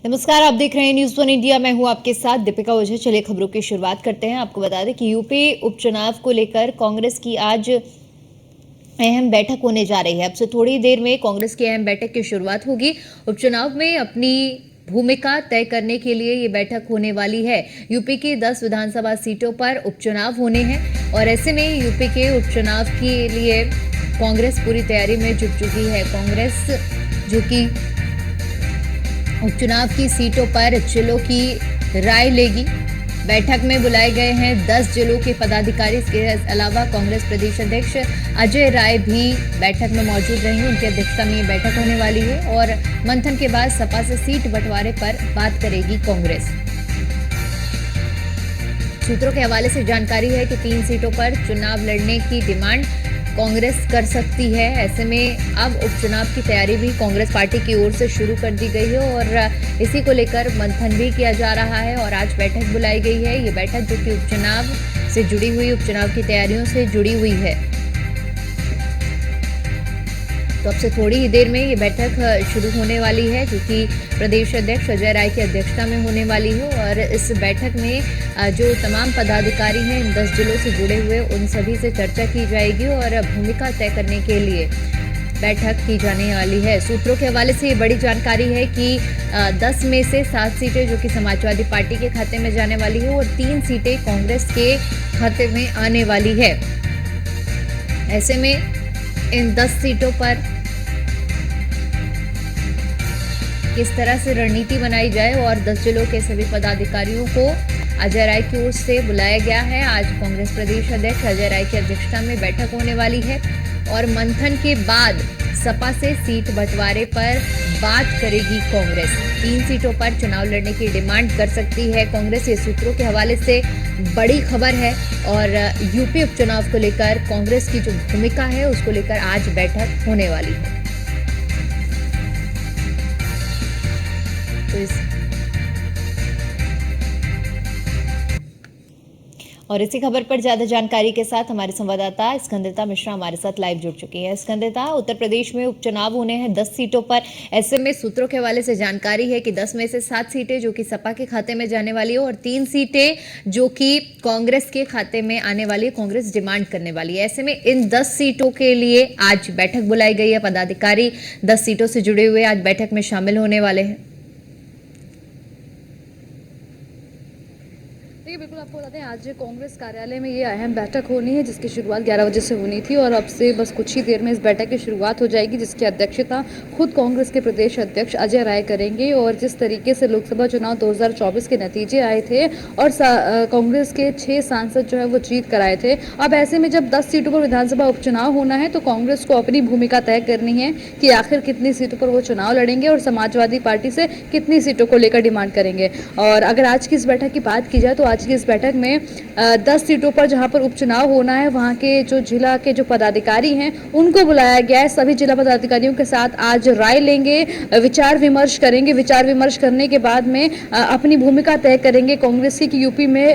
नमस्कार, आप देख रहे हैं न्यूज़ वन इंडिया। मैं हूं आपके साथ दीपिका ओझा। चलिए खबरों की शुरुआत करते हैं। आपको बता दें कि यूपी उपचुनाव को लेकर कांग्रेस की आज अहम बैठक होने जा रही है। अब से थोड़ी देर में कांग्रेस की अहम बैठक की शुरुआत होगी। उपचुनाव में अपनी भूमिका तय करने के लिए ये बैठक होने वाली है। यूपी की 10 विधानसभा सीटों पर उपचुनाव होने हैं और ऐसे में यूपी के उपचुनाव के लिए कांग्रेस पूरी तैयारी में जुट चुकी है। कांग्रेस जो कि उपचुनाव की सीटों पर जिलों की राय लेगी। बैठक में बुलाए गए हैं 10 जिलों के पदाधिकारी। इसके अलावा कांग्रेस प्रदेश अध्यक्ष अजय राय भी बैठक में मौजूद रहेंगे। उनकी अध्यक्षता में ये बैठक होने वाली है और मंथन के बाद सपा से सीट बंटवारे पर बात करेगी कांग्रेस। सूत्रों के हवाले से जानकारी है कि 3 सीटों पर चुनाव लड़ने की डिमांड कांग्रेस कर सकती है। ऐसे में अब उपचुनाव की तैयारी भी कांग्रेस पार्टी की ओर से शुरू कर दी गई है और इसी को लेकर मंथन भी किया जा रहा है और आज बैठक बुलाई गई है। ये बैठक जो कि उपचुनाव से जुड़ी हुई, उपचुनाव की तैयारियों से जुड़ी हुई है। तो अब से थोड़ी ही देर में ये बैठक शुरू होने वाली है, क्योंकि प्रदेश अध्यक्ष अजय राय की अध्यक्षता में होने वाली है और इस बैठक में जो तमाम पदाधिकारी हैं इन 10 जिलों से जुड़े हुए, उन सभी से चर्चा की जाएगी और भूमिका तय करने के लिए बैठक की जाने वाली है। सूत्रों के हवाले से ये बड़ी जानकारी है कि 10 में से 7 सीटें जो कि समाजवादी पार्टी के खाते में जाने वाली है और 3 सीटें कांग्रेस के खाते में आने वाली है। ऐसे में इन 10 सीटों पर किस तरह से रणनीति बनाई जाए और 10 जिलों के सभी पदाधिकारियों को अजय राय की ओर से बुलाया गया है। आज कांग्रेस प्रदेश अध्यक्ष अजय राय की अध्यक्षता में बैठक होने वाली है और मंथन के बाद सपा से सीट बंटवारे पर बात करेगी कांग्रेस। 3 सीटों पर चुनाव लड़ने की डिमांड कर सकती है कांग्रेस। ये सूत्रों के हवाले से बड़ी खबर है और यूपी उपचुनाव को लेकर कांग्रेस की जो भूमिका है उसको लेकर आज बैठक होने वाली है। तो और इसी खबर पर ज्यादा जानकारी के साथ हमारे संवाददाता स्कंदता मिश्रा हमारे साथ लाइव जुड़ चुकी है। स्कंदता, उत्तर प्रदेश में उपचुनाव होने हैं 10 सीटों पर। ऐसे में सूत्रों के हवाले से जानकारी है कि 10 में से 7 सीटें जो कि सपा के खाते में जाने वाली है और 3 सीटें जो कि कांग्रेस के खाते में आने वाली है, कांग्रेस डिमांड करने वाली है। ऐसे में इन 10 सीटों के लिए आज बैठक बुलाई गई है। पदाधिकारी 10 सीटों से जुड़े हुए आज बैठक में शामिल होने वाले हैं। बिल्कुल, आपको बता दें आज कांग्रेस कार्यालय में ये अहम बैठक होनी है जिसकी शुरुआत 11 बजे से होनी थी और अब से बस कुछ ही देर में इस बैठक की शुरुआत हो जाएगी, जिसकी अध्यक्षता खुद कांग्रेस के प्रदेश अध्यक्ष अजय राय करेंगे। और जिस तरीके से लोकसभा चुनाव 2024 के नतीजे आए थे और कांग्रेस के 6 सांसद जो है वो जीत कर आए थे, अब ऐसे में जब 10 सीटों पर विधानसभा उपचुनाव होना है तो कांग्रेस को अपनी भूमिका तय करनी है कि आखिर कितनी सीटों पर वो चुनाव लड़ेंगे और समाजवादी पार्टी से कितनी सीटों को लेकर डिमांड करेंगे। और अगर आज की इस बैठक की बात की जाए तो आज की इस बैठक में 10 सीटों पर जहां पर उपचुनाव होना है वहां के जो जिला के जो पदाधिकारी हैं उनको बुलाया गया है। सभी जिला पदाधिकारियों के साथ आज राय लेंगे, विचार विमर्श करेंगे। विचार विमर्श करने के बाद में अपनी भूमिका तय करेंगे कांग्रेस की कि यूपी में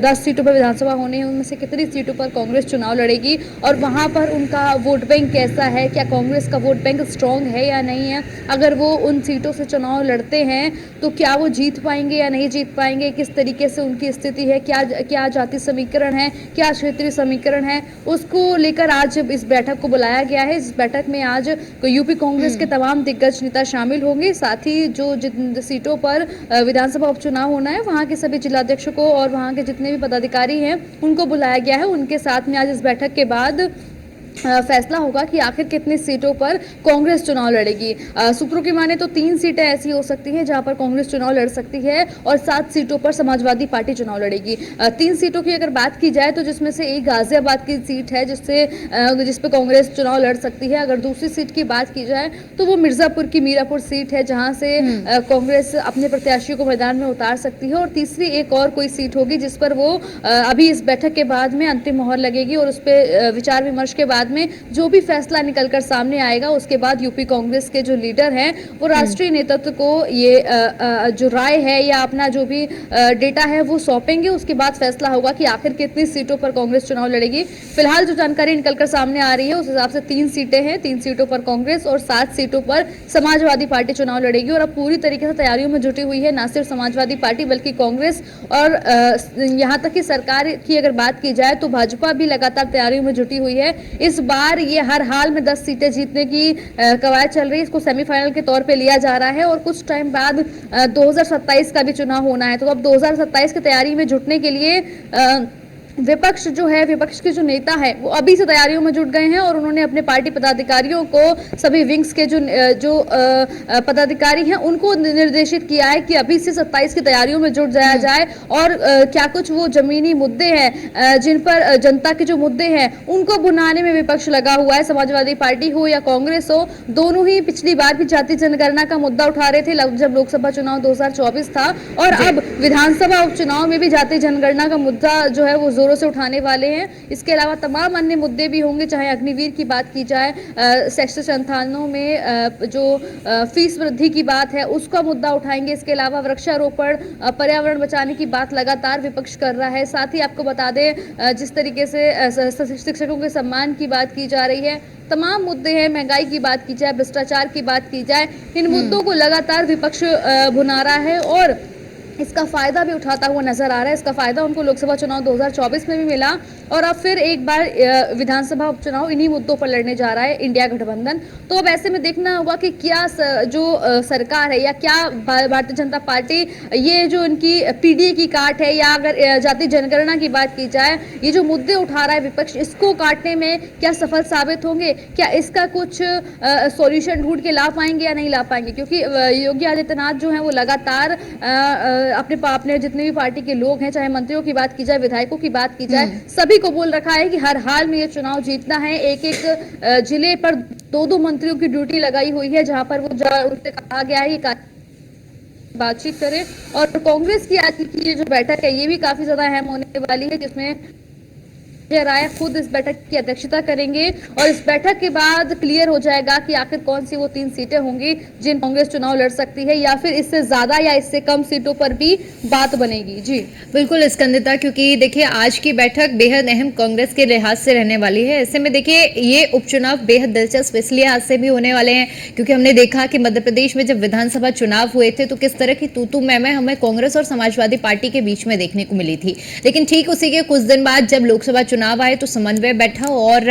10 सीटों पर विधानसभा होने हैं, उनमें से कितनी सीटों पर कांग्रेस चुनाव लड़ेगी और वहां पर उनका वोट बैंक कैसा है, क्या कांग्रेस का वोट बैंक स्ट्रांग है या नहीं है। अगर वो उन सीटों से चुनाव लड़ते हैं तो क्या वो जीत पाएंगे या नहीं जीत पाएंगे, किस तरीके से उनकी स्थिति है, क्या जाति समीकरण है, क्या क्षेत्रीय समीकरण है, उसको लेकर आज इस बैठक को बुलाया गया है। इस बैठक में आज यूपी कांग्रेस के तमाम दिग्गज नेता शामिल होंगे। साथ ही जो जिन सीटों पर विधानसभा उपचुनाव होना है वहां के सभी जिलाध्यक्षों को और वहां के जितने भी पदाधिकारी हैं उनको बुलाया गया है। उनके साथ में आज इस बैठक के बाद फैसला होगा कि आखिर कितनी सीटों पर कांग्रेस चुनाव लड़ेगी। सूत्रों की माने तो 3 सीटें ऐसी हो सकती हैं जहां पर कांग्रेस चुनाव लड़ सकती है और 7 सीटों पर समाजवादी पार्टी चुनाव लड़ेगी। 3 सीटों की अगर बात की जाए तो जिसमें से एक गाजियाबाद की सीट है जिस पे कांग्रेस चुनाव लड़ सकती है। अगर दूसरी सीट की बात की जाए तो वो मिर्जापुर की मीरापुर सीट है जहां से कांग्रेस अपने प्रत्याशियों को मैदान में उतार सकती है। और तीसरी एक और कोई सीट होगी जिस पर वो अभी इस बैठक के बाद में अंतिम मोहर लगेगी और उस पर विचार विमर्श के बाद बाद में जो भी फैसला निकलकर सामने आएगा उसके बाद यूपी कांग्रेस के जो लीडर हैं वो राष्ट्रीय नेतृत्व को ये जो राय है या अपना जो भी डेटा है वो सौंपेंगे। उसके बाद फैसला होगा कि आखिर कितनी सीटों पर कांग्रेस चुनाव लड़ेगी। फिलहाल जो जानकारी निकलकर सामने आ रही है उस हिसाब से 3 सीटें हैं, 3 सीटों पर कांग्रेस और 7 सीटों पर समाजवादी पार्टी चुनाव लड़ेगी। और अब पूरी तरीके से तैयारियों में जुटी हुई है न सिर्फ समाजवादी पार्टी बल्कि कांग्रेस और यहाँ तक कि सरकार की अगर बात की जाए तो भाजपा भी लगातार तैयारियों में जुटी हुई है। इस बार ये हर हाल में 10 सीटें जीतने की कवायद चल रही है। इसको सेमीफाइनल के तौर पे लिया जा रहा है और कुछ टाइम बाद 2027 का भी चुनाव होना है। तो अब 2027 की तैयारी में जुटने के लिए विपक्ष जो है, विपक्ष के जो नेता है वो अभी से तैयारियों में जुट गए हैं और उन्होंने अपने पार्टी पदाधिकारियों को, सभी विंग्स के जो पदाधिकारी हैं उनको निर्देशित किया है कि अभी से 27 की तैयारियों में जुट जाया जाए। और क्या कुछ वो जमीनी मुद्दे हैं जिन पर जनता के जो मुद्दे हैं उनको बुनाने में विपक्ष लगा हुआ है। समाजवादी पार्टी हो या कांग्रेस हो, दोनों ही पिछली बार भी जाति जनगणना का मुद्दा उठा रहे थे जब लोकसभा चुनाव 2024 था और अब विधानसभा उपचुनाव में भी जाति जनगणना का मुद्दा जो है वो से उठाने वाले हैं। इसके अलावा तमाम अन्य मुद्दे भी होंगे, चाहे अग्निवीर की बात की जाए, सेक्टर 97 में जो फीस वृद्धि की बात है उसका मुद्दा उठाएंगे। इसके अलावा वृक्षारोपण, पर्यावरण बचाने की बात लगातार विपक्ष कर रहा है। साथ ही आपको बता दें जिस तरीके से शिक्षकों के सम्मान की बात की जा रही है, तमाम मुद्दे हैं, महंगाई की बात की जाए, भ्रष्टाचार की बात की जाए, इन मुद्दों को लगातार विपक्ष भुना रहा है और इसका फायदा भी उठाता हुआ नजर आ रहा है। इसका फायदा उनको लोकसभा चुनाव 2024 में भी मिला और अब फिर एक बार विधानसभा उपचुनाव इन्हीं मुद्दों पर लड़ने जा रहा है इंडिया गठबंधन। तो अब ऐसे में देखना होगा कि क्या जो सरकार है या क्या भारतीय जनता पार्टी ये जो इनकी पीडीए की काट है या अगर जाति जनगणना की बात की जाए, ये जो मुद्दे उठा रहा है विपक्ष, इसको काटने में क्या सफल साबित होंगे, क्या इसका कुछ सॉल्यूशन ढूंढ के ला पाएंगे या नहीं ला पाएंगे। क्योंकि योगी आदित्यनाथ जो है वो लगातार अपने जितने भी पार्टी के लोग हैं, चाहे मंत्रियों की बात की जाए, विधायकों की बात की जाए, सभी को बोल रखा है कि हर हाल में ये चुनाव जीतना है। एक जिले पर 2-2 मंत्रियों की ड्यूटी लगाई हुई है जहां पर उनसे कहा गया है कि बातचीत करें। और कांग्रेस की आज की ये जो बैठक है ये भी काफी ज्यादा अहम होने वाली है, जिसमें संजय राय खुद इस बैठक की अध्यक्षता करेंगे और इस बैठक के बाद क्लियर हो जाएगा कि आखिर कौन सी वो 3 सीटें होंगी जिन कांग्रेस चुनाव लड़ सकती है या फिर इससे ज्यादा या इससे कम सीटों पर भी बात बनेगी। जी बिल्कुल स्कंदिता, क्योंकि देखिए आज की बैठक बेहद अहम कांग्रेस के लिहाज से रहने वाली है। ऐसे में देखिए ये उपचुनाव बेहद दिलचस्प इसलिए आज से भी होने वाले हैं क्योंकि हमने देखा कि मध्य प्रदेश में जब विधानसभा चुनाव हुए थे तो किस तरह की तू मैं हमें कांग्रेस और समाजवादी पार्टी के बीच में देखने को मिली थी। लेकिन ठीक उसी के कुछ दिन बाद जब लोकसभा चुनाव आए तो समन्वय बैठा और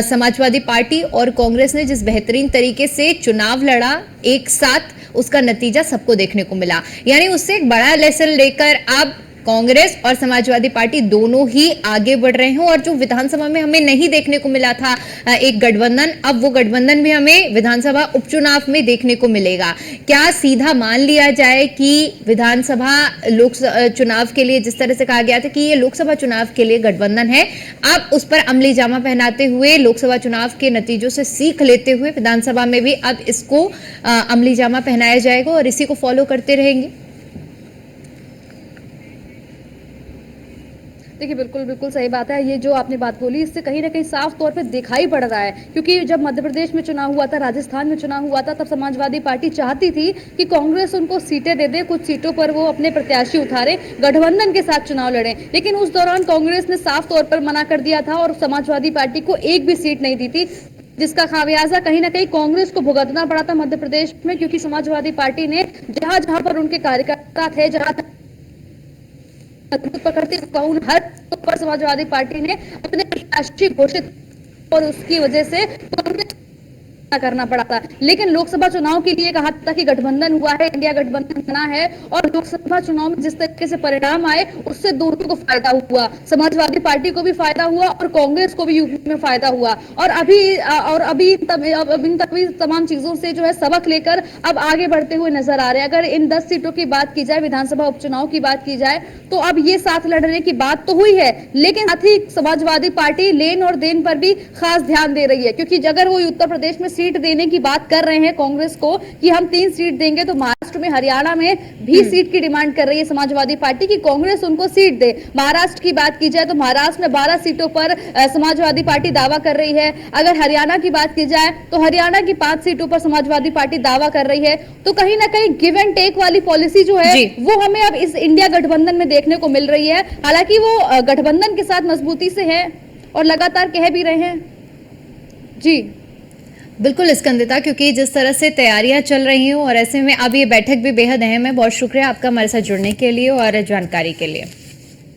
समाजवादी पार्टी और कांग्रेस ने जिस बेहतरीन तरीके से चुनाव लड़ा एक साथ, उसका नतीजा सबको देखने को मिला। यानी उससे एक बड़ा लेसन लेकर अब कांग्रेस और समाजवादी पार्टी दोनों ही आगे बढ़ रहे हैं और जो विधानसभा में हमें नहीं देखने को मिला था एक गठबंधन, अब वो गठबंधन भी हमें विधानसभा उपचुनाव में देखने को मिलेगा। क्या सीधा मान लिया जाए कि विधानसभा लोकसभा चुनाव के लिए जिस तरह से कहा गया था कि ये लोकसभा चुनाव के लिए गठबंधन है, अब उस पर अमली जामा पहनाते हुए लोकसभा चुनाव के नतीजों से सीख लेते हुए विधानसभा में भी अब इसको अमली जामा पहनाया जाएगा और इसी को फॉलो करते रहेंगे? देखिए बिल्कुल सही बात है। ये जो आपने बात बोली इससे कहीं ना कहीं साफ तौर पे दिखाई पड़ रहा है, क्योंकि जब मध्य प्रदेश में चुनाव हुआ था, राजस्थान में चुनाव हुआ था, तब समाजवादी पार्टी चाहती थी कि कांग्रेस उनको सीटें दे दे, कुछ सीटों पर वो अपने प्रत्याशी उतारे, गठबंधन के साथ चुनाव लड़े। लेकिन उस दौरान कांग्रेस ने साफ तौर पर मना कर दिया था और समाजवादी पार्टी को एक भी सीट नहीं दी थी, जिसका खामियाजा कहीं ना कहीं कांग्रेस को भुगतना पड़ा था मध्य प्रदेश में, क्योंकि समाजवादी पार्टी ने जहां पर उनके कार्यकर्ता थे, जहां पकड़ते हर पर समाजवादी पार्टी ने अपने प्रत्याशी घोषित और उसकी वजह से करना पड़ा था। लेकिन लोकसभा चुनाव के लिए कहा था कि गठबंधन हुआ है, इंडिया गठबंधन बना है और लोकसभा चुनाव में जिस तरीके से परिणाम आए उससे दोनों को फायदा हुआ, समाजवादी पार्टी को भी फायदा हुआ और कांग्रेस को भी यूपी में फायदा हुआ। और अभी इन तमाम चीजों से जो है सबक लेकर अब आगे बढ़ते हुए नजर आ रहे हैं। अगर इन 10 सीटों की बात की जाए, विधानसभा उपचुनाव की बात की जाए, तो अब ये साथ लड़ने की बात तो हुई है, लेकिन साथ ही समाजवादी पार्टी लेन और देन पर भी खास ध्यान दे रही है, क्योंकि अगर वो उत्तर प्रदेश में सीट देने की बात कर रहे हैं कांग्रेस को कि हम 3 सीट देंगे, तो महाराष्ट्र में, हरियाणा में भी सीट की डिमांड कर रही है समाजवादी पार्टी की कांग्रेस उनको सीट दे। महाराष्ट्र की बात की जाए तो महाराष्ट्र में 12 सीटों पर समाजवादी पार्टी दावा कर रही है। अगर हरियाणा की बात की जाए तो हरियाणा की 5 सीटों पर समाजवादी पार्टी दावा कर रही है। तो कहीं ना कहीं गिव एंड टेक वाली पॉलिसी जो है वो हमें अब इस इंडिया गठबंधन में देखने को मिल रही है। हालांकि वो गठबंधन के साथ मजबूती से है और लगातार कह भी रहे हैं। जी बिल्कुल स्कंदिता, क्योंकि जिस तरह से तैयारियां चल रही हैं और ऐसे में अब ये बैठक भी बेहद अहम है। बहुत शुक्रिया आपका हमारे साथ जुड़ने के लिए और जानकारी के लिए।